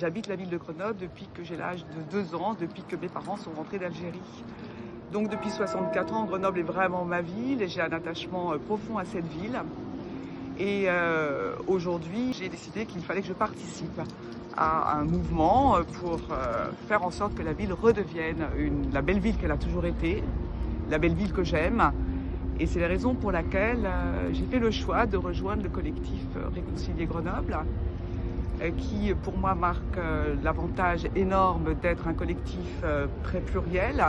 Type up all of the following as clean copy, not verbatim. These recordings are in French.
J'habite la ville de Grenoble depuis que j'ai l'âge de 2 ans, depuis que mes parents sont rentrés d'Algérie. Donc depuis 64 ans, Grenoble est vraiment ma ville et j'ai un attachement profond à cette ville. Et aujourd'hui, j'ai décidé qu'il fallait que je participe à un mouvement pour faire en sorte que la ville redevienne la belle ville qu'elle a toujours été, la belle ville que j'aime. Et c'est la raison pour laquelle j'ai fait le choix de rejoindre le collectif Réconcilier Grenoble, qui pour moi marque l'avantage énorme d'être un collectif très pluriel,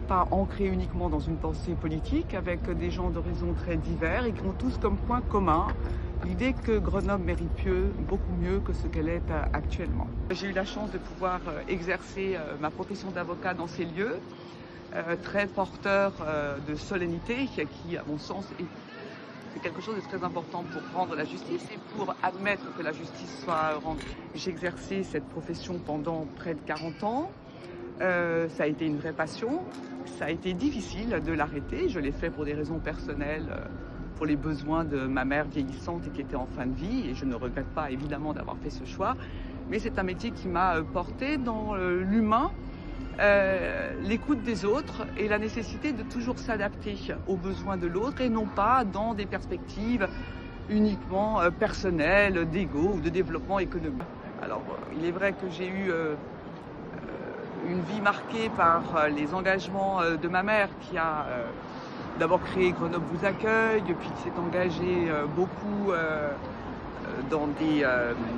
pas ancré uniquement dans une pensée politique, avec des gens d'horizons très divers et qui ont tous comme point commun l'idée que Grenoble mérite beaucoup mieux que ce qu'elle est actuellement. J'ai eu la chance de pouvoir exercer ma profession d'avocat dans ces lieux, très porteur de solennité, qui à mon sens c'est quelque chose de très important pour rendre la justice et pour admettre que la justice soit rendue. J'ai exercé cette profession pendant près de 40 ans. Ça a été une vraie passion. Ça a été difficile de l'arrêter. Je l'ai fait pour des raisons personnelles, pour les besoins de ma mère vieillissante et qui était en fin de vie. Et je ne regrette pas évidemment d'avoir fait ce choix. Mais c'est un métier qui m'a porté dans l'humain, l'écoute des autres et la nécessité de toujours s'adapter aux besoins de l'autre et non pas dans des perspectives uniquement personnelles, d'ego ou de développement économique. Alors, il est vrai que j'ai eu une vie marquée par les engagements de ma mère qui a d'abord créé Grenoble vous accueille, depuis qui s'est engagée beaucoup dans des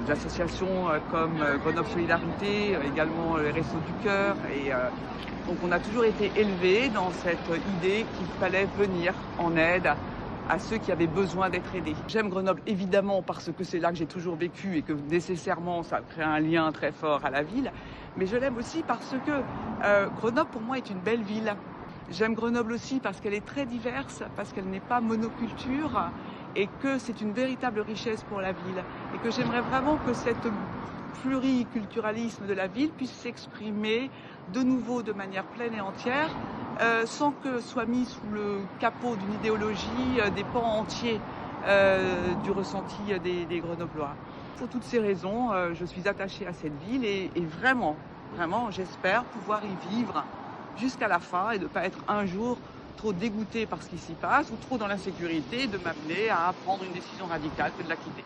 associations comme Grenoble Solidarité, également les Restos du Cœur. Et donc on a toujours été élevés dans cette idée qu'il fallait venir en aide à ceux qui avaient besoin d'être aidés. J'aime Grenoble évidemment parce que c'est là que j'ai toujours vécu et que nécessairement ça crée un lien très fort à la ville. Mais je l'aime aussi parce que Grenoble pour moi est une belle ville. J'aime Grenoble aussi parce qu'elle est très diverse, parce qu'elle n'est pas monoculture et que c'est une véritable richesse pour la ville. Et que j'aimerais vraiment que cette pluriculturalisme de la ville puisse s'exprimer de nouveau de manière pleine et entière, sans que soit mis sous le capot d'une idéologie des pans entiers du ressenti des Grenoblois. Pour toutes ces raisons, je suis attachée à cette ville et vraiment, j'espère pouvoir y vivre jusqu'à la fin et de ne pas être un jour trop dégoûté par ce qui s'y passe ou trop dans l'insécurité de m'amener à prendre une décision radicale que de la quitter.